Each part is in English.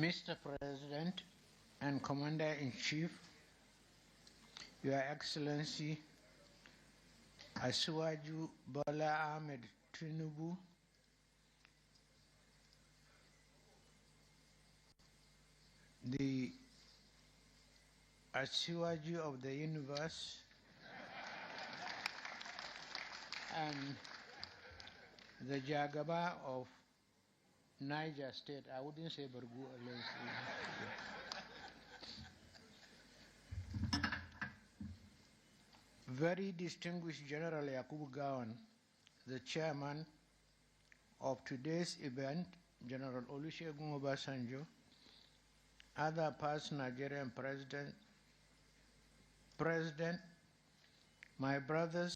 Mr. President and Commander-in-Chief, Your Excellency Asiwaju Bola Ahmed Tinubu, the Asiwaju of the universe, and the Jagaba of Naija State. I wouldn't say Bargu alone. Very distinguished General Yakubu Gawan, the chairman of today's event, General Olusegun Obasanjo, other past Nigerian President, my brothers,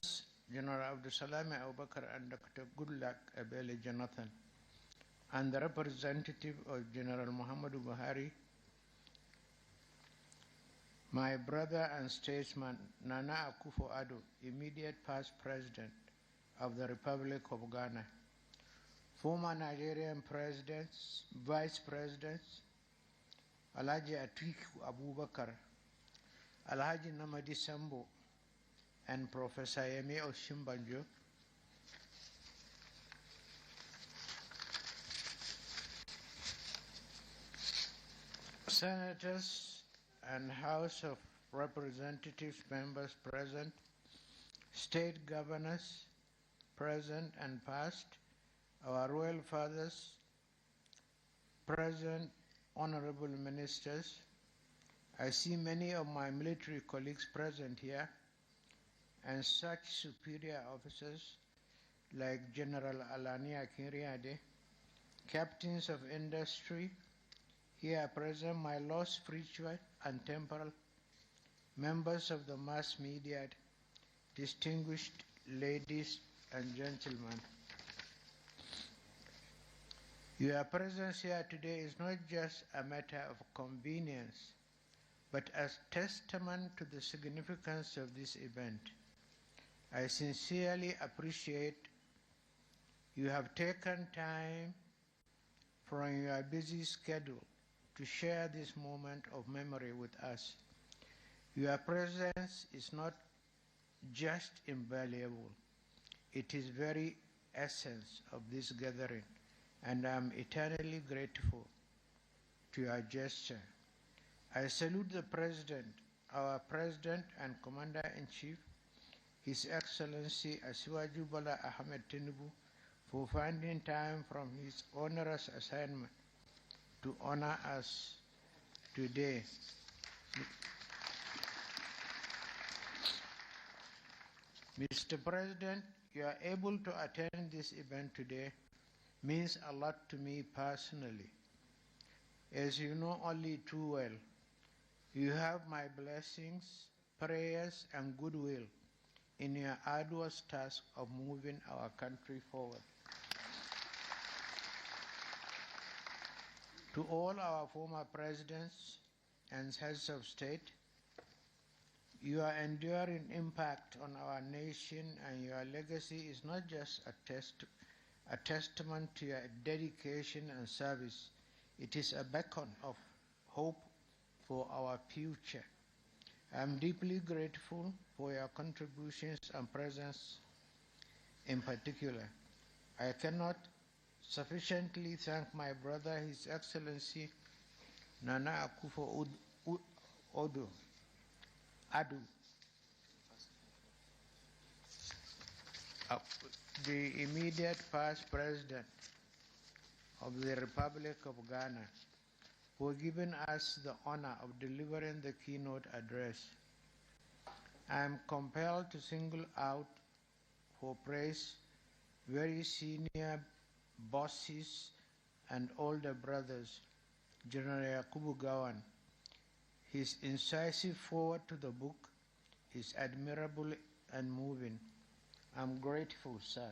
General Abdusalami Abubakar and Dr. Goodluck Ebele Jonathan, and the representative of General Muhammadu Buhari, my brother and statesman Nana Akufo-Addo, immediate past president of the Republic of Ghana, former Nigerian presidents, vice presidents, Alhaji Atiku Abubakar, Alhaji Namadi Sambo, and Professor Yemi Osinbajo, senators and House of Representatives members present, state governors present and past, our royal fathers present, honorable ministers. I see many of my military colleagues present here, and such superior officers like General Alani Akinriade, captains of industry, here present, my Lord spiritual and temporal, members of the mass media, distinguished ladies and gentlemen. Your presence here today is not just a matter of convenience, but as testament to the significance of this event. I sincerely appreciate you have taken time from your busy schedule to share this moment of memory with us. Your presence is not just invaluable, it is very essence of this gathering, and I am eternally grateful to your gesture. I salute the President, our President and Commander-in-Chief, His Excellency Asiwaju Bola Ahmed Tinubu, for finding time from his onerous assignment to honor us today. Mr. President, you are able to attend this event today means a lot to me personally. As you know only too well, you have my blessings, prayers, and goodwill in your arduous task of moving our country forward. To all our former presidents and heads of state, your enduring impact on our nation and your legacy is not just a testament to your dedication and service, it is a beacon of hope for our future. I am deeply grateful for your contributions and presence in particular. I cannot sufficiently thank my brother, His Excellency Nana Akufo-Addo, the immediate past president of the Republic of Ghana, for giving us the honor of delivering the keynote address. I am compelled to single out for praise very senior bosses and older brothers, General Yakubu Gawan. His incisive forward to the book is admirable and moving. I'm grateful, sir.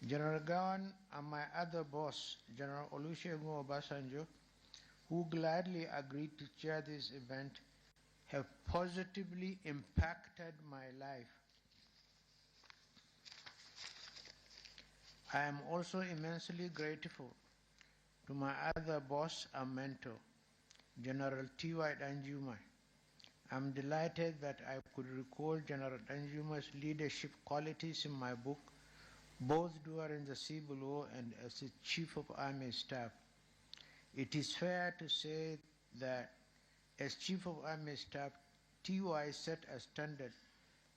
General Gawan and my other boss, General Olusegun Obasanjo, who gladly agreed to chair this event, have positively impacted my life. I am also immensely grateful to my other boss and mentor, General T.Y. Danjuma. I'm delighted that I could recall General Danjuma's leadership qualities in my book, both during the Civil War and as the Chief of Army Staff. It is fair to say that as Chief of Army Staff, T.Y. set a standard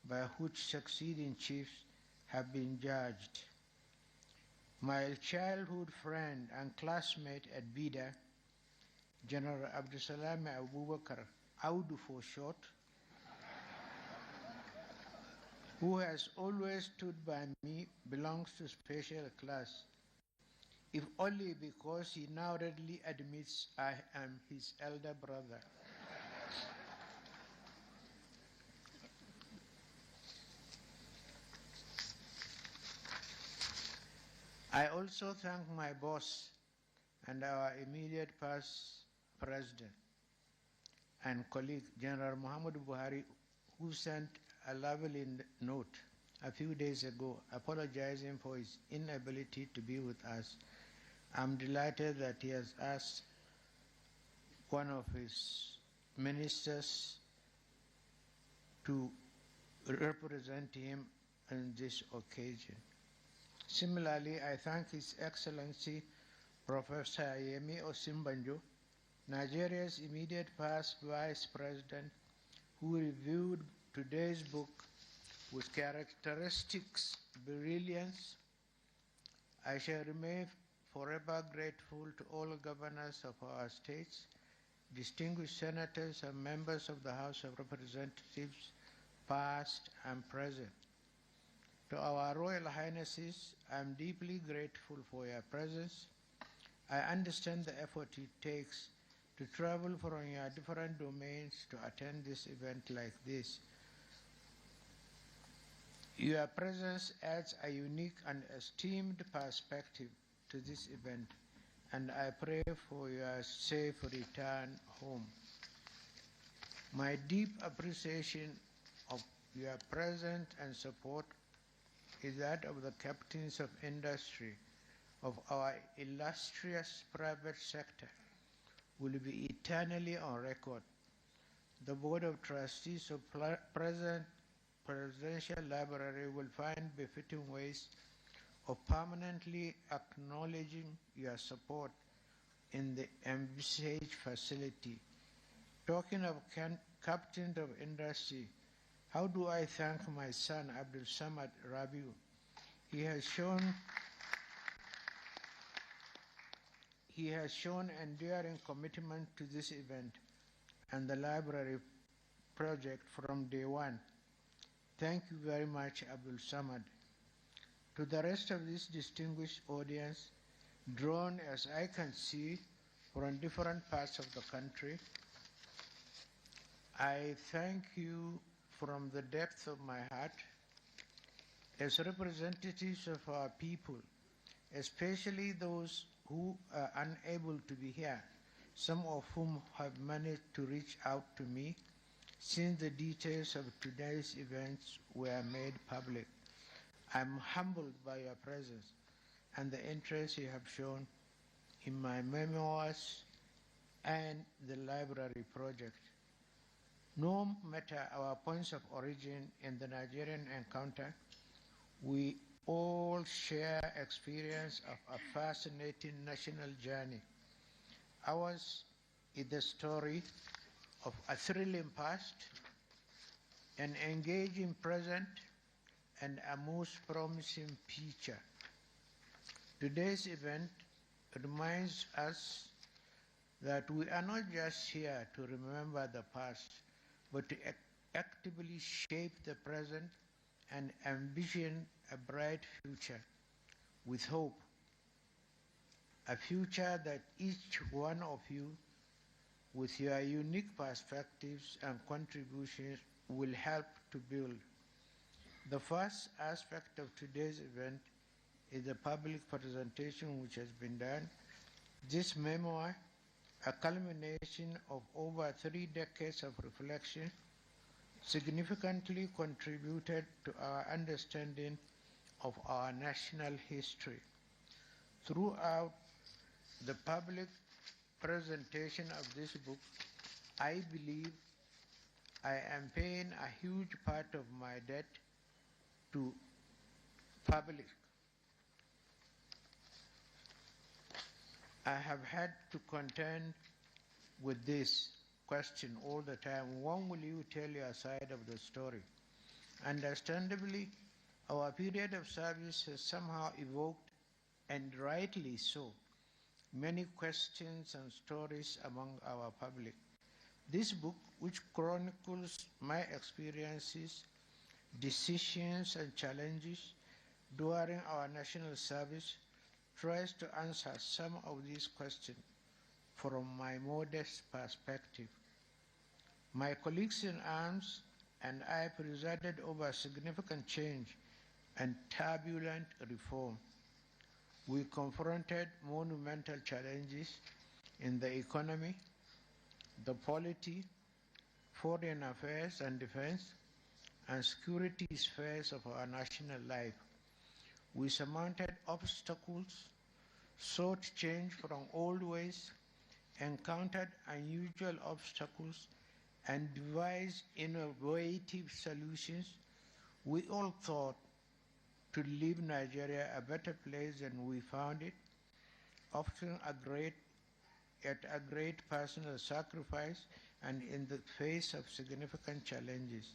by which succeeding chiefs have been judged. My childhood friend and classmate at Bida, General Abdusalam Abubakar, Audu for short, who has always stood by me, belongs to special class, if only because he now readily admits I am his elder brother. I also thank my boss and our immediate past president and colleague, General Muhammad Buhari, who sent a lovely note a few days ago apologizing for his inability to be with us. I'm delighted that he has asked one of his ministers to represent him on this occasion. Similarly, I thank His Excellency Professor Yemi Osinbajo, Nigeria's immediate past Vice President, who reviewed today's book with characteristics brilliance. I shall remain forever grateful to all governors of our states, distinguished senators and members of the House of Representatives, past and present. To our Royal Highnesses, I am deeply grateful for your presence. I understand the effort it takes to travel from your different domains to attend this event like this. Your presence adds a unique and esteemed perspective to this event, and I pray for your safe return home. My deep appreciation of your presence and support is that of the captains of industry of our illustrious private sector will be eternally on record. The Board of Trustees of Presidential Library will find befitting ways of permanently acknowledging your support in the envisaged facility. Talking of captains of industry, how do I thank my son, Abdul Samad Rabiu? He has shown enduring commitment to this event and the library project from day one. Thank you very much, Abdul Samad. To the rest of this distinguished audience, drawn as I can see from different parts of the country, I thank you from the depth of my heart as representatives of our people, especially those who are unable to be here, some of whom have managed to reach out to me since the details of today's events were made public. I'm humbled by your presence and the interest you have shown in my memoirs and the library project. No matter our points of origin in the Nigerian encounter, we all share experience of a fascinating national journey. Ours is the story of a thrilling past, an engaging present, and a most promising future. Today's event reminds us that we are not just here to remember the past, but to actively shape the present and envision a bright future with hope. A future that each one of you, with your unique perspectives and contributions, will help to build. The first aspect of today's event is the public presentation which has been done. This memoir, a culmination of over 3 decades of reflection, significantly contributed to our understanding of our national history. Throughout the public presentation of this book, I believe I am paying a huge part of my debt to public. I have had to contend with this question all the time. When will you tell your side of the story? Understandably, our period of service has somehow evoked, and rightly so, many questions and stories among our public. This book, which chronicles my experiences, decisions, and challenges during our national service, tries to answer some of these questions from my modest perspective. My colleagues in arms and I presided over significant change and turbulent reform. We confronted monumental challenges in the economy, the polity, foreign affairs and defense, and security spheres of our national life. We surmounted obstacles, sought change from old ways, encountered unusual obstacles, and devised innovative solutions. We all thought to leave Nigeria a better place than we found it, often at a great personal sacrifice and in the face of significant challenges.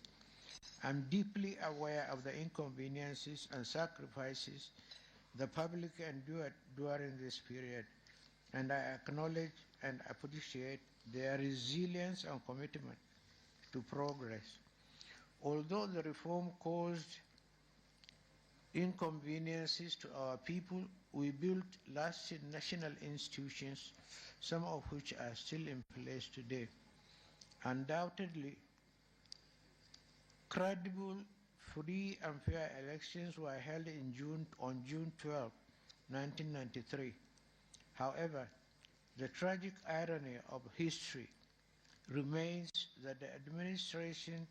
I'm deeply aware of the inconveniences and sacrifices the public endured during this period, and I acknowledge and appreciate their resilience and commitment to progress. Although the reform caused inconveniences to our people, we built lasting national institutions, some of which are still in place today. Undoubtedly, credible, free and fair elections were held on June 12, 1993. However, the tragic irony of history remains that the administration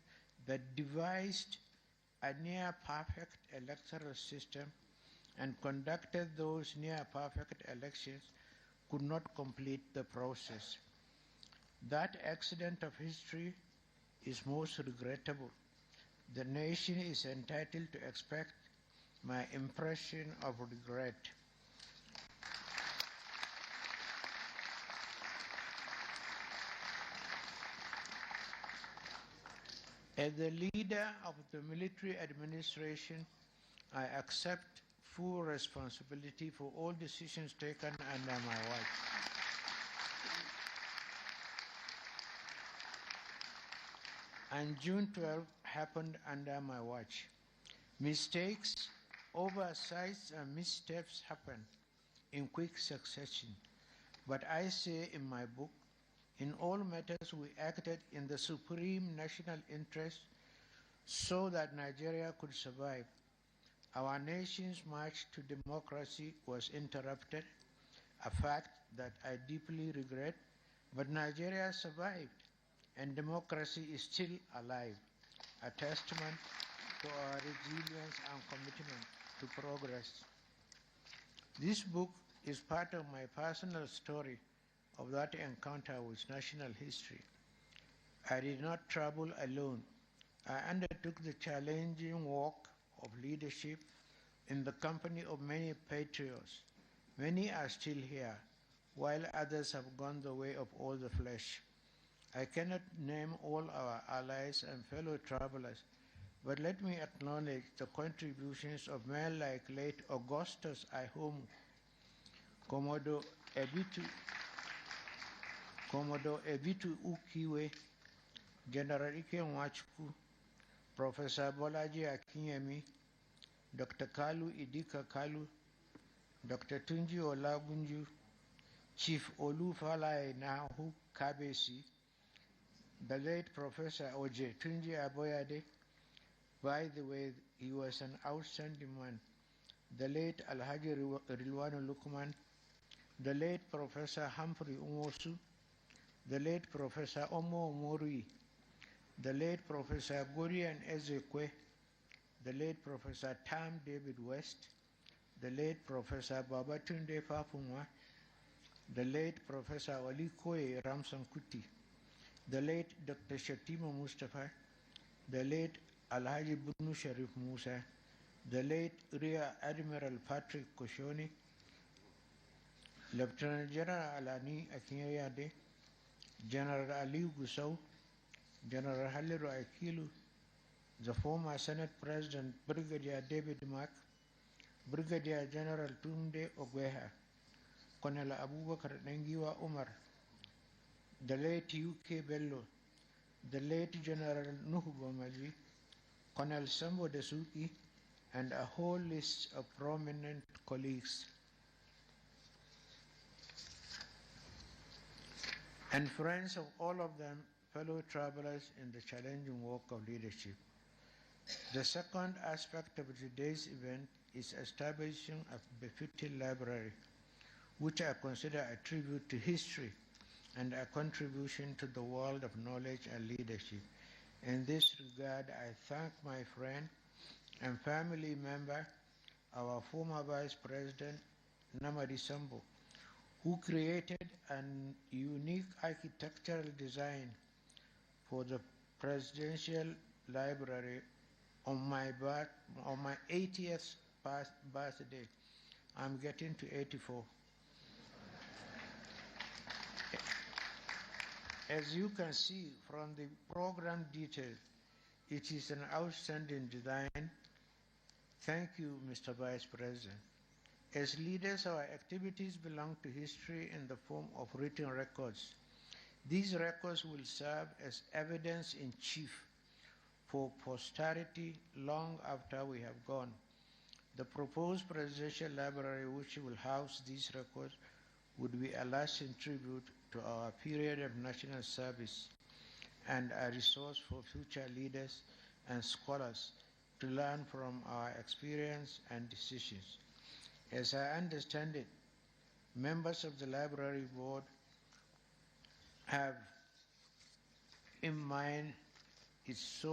that devised a near-perfect electoral system and conducted those near-perfect elections could not complete the process. That accident of history is most regrettable. The nation is entitled to expect my impression of regret. As the leader of the military administration, I accept full responsibility for all decisions taken under my watch. And June 12 happened under my watch. Mistakes, oversights, and missteps happen in quick succession. But I say in my book, in all matters we acted in the supreme national interest so that Nigeria could survive. Our nation's march to democracy was interrupted, a fact that I deeply regret, but Nigeria survived and democracy is still alive, a testament to our resilience and commitment to progress. This book is part of my personal story of that encounter with national history. I did not travel alone. I undertook the challenging work of leadership in the company of many patriots. Many are still here, while others have gone the way of all the flesh. I cannot name all our allies and fellow travelers, but let me acknowledge the contributions of men like late Augustus Ihomu, Commodore Ebitu Ukiwe, General Ike Nwachukwu, Professor Bolaji Akinyemi, Dr. Kalu Idika Kalu, Dr. Tunji Olagunju, Chief Olufalaye Nahu Kabesi, the late Professor Oje Tunji Aboyade. By the way, he was an outstanding man. The late Alhaji Rilwanu Lukman, the late Professor Humphrey Umosu, the late Professor Omo Omorui, the late Professor Gorian Ezekwe, the late Professor Tam David West, the late Professor Babatunde Papumwa, the late Professor Wali Koye Ramsan Kuti, the late Dr. Shatima Mustafa, the late Alhaji Bunu Sharif Musa, the late Rear Admiral Patrick Koshoni, Lieutenant General Alani Akinyade, General Ali Gusau, General Haliru Akilu, the former Senate President Brigadier David Mack, Brigadier General Tunde Ogweha, Colonel Abubakar Nengiwa Umar, the late UK Bello, the late General Nuhu Gomaji, Colonel Sambo Dasuki, and a whole list of prominent colleagues and friends of all of them, fellow travelers in the challenging work of leadership. The second aspect of today's event is establishing a befitting library, which I consider a tribute to history and a contribution to the world of knowledge and leadership. In this regard, I thank my friend and family member, our former Vice President, Namadi Sambo, who created a unique architectural design for the Presidential Library on my 80th birthday. I'm getting to 84. As you can see from the program details, it is an outstanding design. Thank you, Mr. Vice President. As leaders, our activities belong to history in the form of written records. These records will serve as evidence in chief for posterity long after we have gone. The proposed presidential library, which will house these records, would be a lasting tribute to our period of national service and a resource for future leaders and scholars to learn from our experience and decisions. As I understand it, members of the library board have in mind is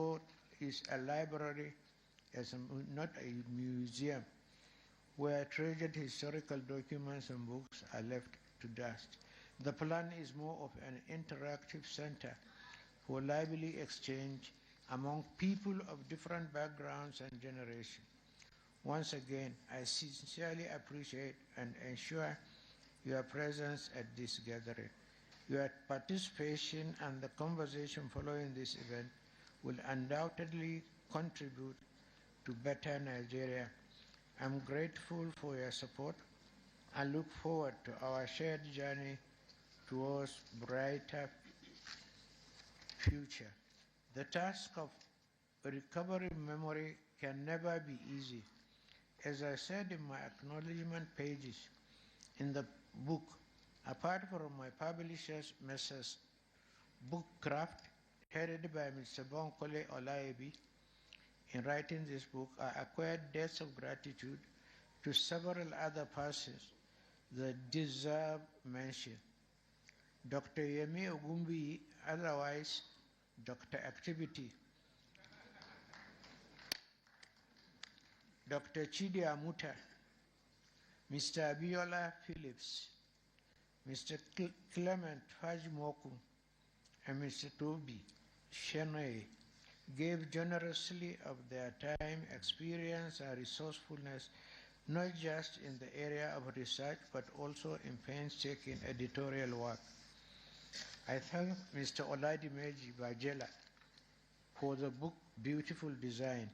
a library as not a museum where treasured historical documents and books are left to dust. The plan is more of an interactive center for lively exchange among people of different backgrounds and generations. Once again, I sincerely appreciate and ensure your presence at this gathering. Your participation and the conversation following this event will undoubtedly contribute to better Nigeria. I'm grateful for your support and look forward to our shared journey towards brighter future. The task of recovering memory can never be easy. As I said in my acknowledgement pages in the book, apart from my publishers, Messrs. Bookcraft, headed by Mr. Bonkole Olaebi, in writing this book, I acquired debts of gratitude to several other persons that deserve mention. Dr. Yemi Ogumbi, otherwise Dr. Activity, Dr. Chidi Amuta, Mr. Abiola Phillips, Mr. Clement Fajimoku, and Mr. Toby Shenoy gave generously of their time, experience, and resourcefulness, not just in the area of research, but also in painstaking editorial work. I thank Mr. Oladimeji Bajela for the book's beautiful design.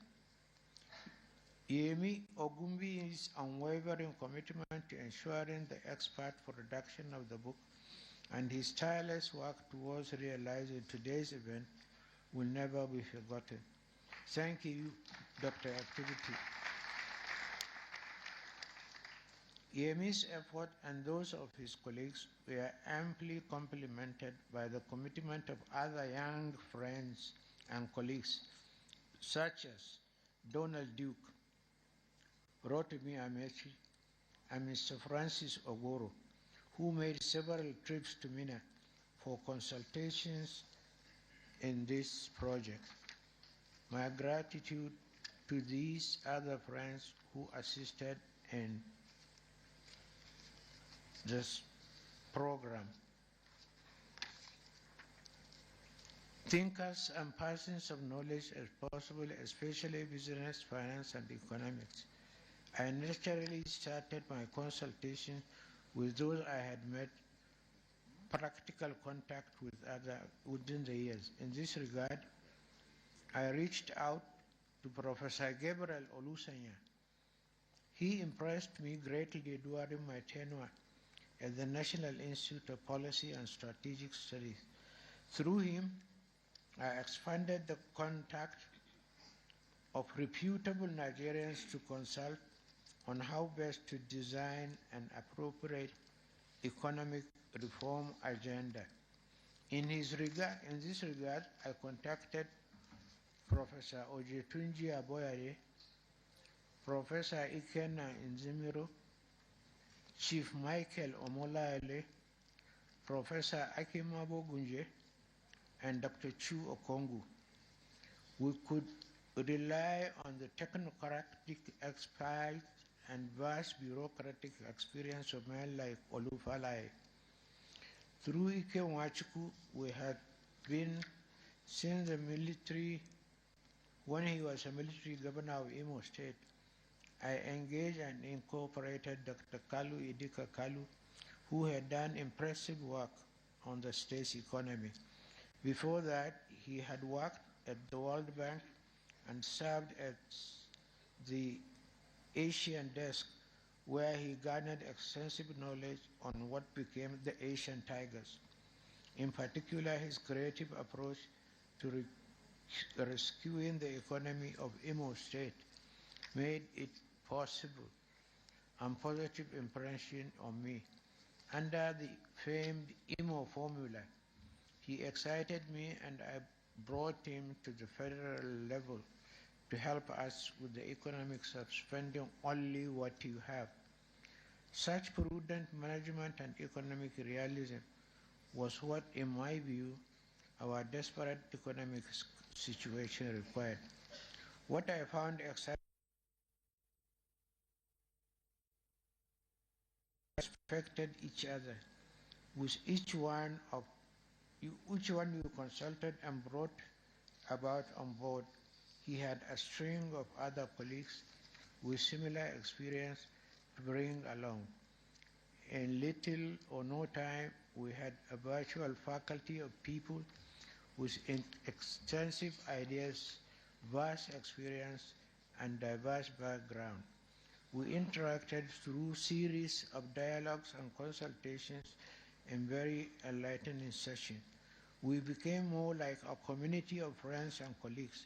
Yemi Ogumbi's unwavering commitment to ensuring the expert production of the book and his tireless work towards realizing today's event will never be forgotten. Thank you, Dr. Activity. Yemi's effort and those of his colleagues were amply complemented by the commitment of other young friends and colleagues, such as Donald Duke, Rotimi Amechi, and Mr. Francis Ogoro, who made several trips to Mina for consultations in this project. My gratitude to these other friends who assisted in this program. Thinkers and persons of knowledge as possible, especially business, finance, and economics. I naturally started my consultation with those I had met practical contact with within the years. In this regard, I reached out to Professor Gabriel Olusanya. He impressed me greatly during my tenure at the National Institute of Policy and Strategic Studies. Through him, I expanded the contact of reputable Nigerians to consult on how best to design an appropriate economic reform agenda. In this regard, I contacted Professor Ojetunji Aboyade, Professor Ikenna Nzimiro, Chief Michael Omolaele, Professor Akimabo Gunje, and Dr. Chu Okongu. We could rely on the technocratic expertise and vast bureaucratic experience of men like Olufalaye. Through Ike Nwachukwu, we had been since the military, when he was a military governor of Imo State. I engaged and incorporated Dr. Kalu Idika Kalu, who had done impressive work on the state's economy. Before that, he had worked at the World Bank and served at the Asian desk, where he garnered extensive knowledge on what became the Asian Tigers. In particular, his creative approach to rescuing the economy of Imo State made it possible and positive impression on me. Under the famed Imo formula, he excited me and I brought him to the federal level to help us with the economics of spending only what you have. Such prudent management and economic realism was what, in my view, our desperate economic situation required. What I found exciting respected each other, with each one you consulted and brought about on board. He had a string of other colleagues with similar experience to bring along. In little or no time, we had a virtual faculty of people with extensive ideas, vast experience, and diverse background. We interacted through series of dialogues and consultations in very enlightening sessions. We became more like a community of friends and colleagues,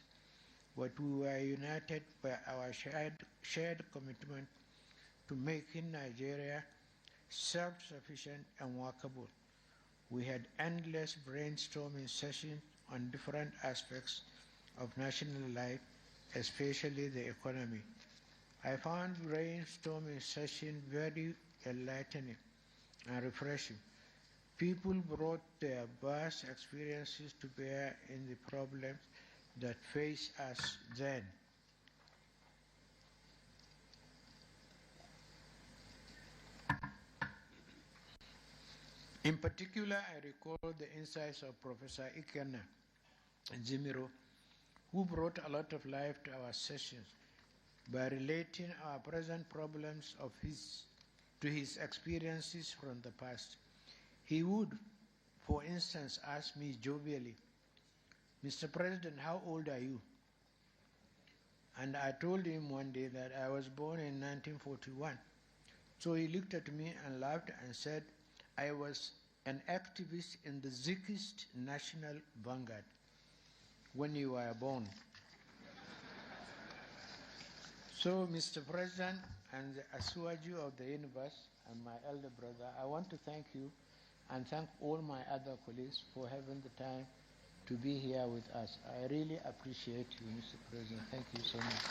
but we were united by our shared commitment to making Nigeria self-sufficient and workable. We had endless brainstorming sessions on different aspects of national life, especially the economy. I found brainstorming sessions very enlightening and refreshing. People brought their vast experiences to bear in the problems that face us then. In particular, I recall the insights of Professor Ikenna Nzimiro, who brought a lot of life to our sessions by relating our present problems to his experiences from the past. He would, for instance, ask me jovially, "Mr. President, how old are you?" And I told him one day that I was born in 1941. So he looked at me and laughed and said, "I was an activist in the Zikist National Vanguard when you were born." So, Mr. President and the Asuwaju of the universe and my elder brother, I want to thank you and thank all my other colleagues for having the time to be here with us. I really appreciate you, Mr. President. Thank you so much.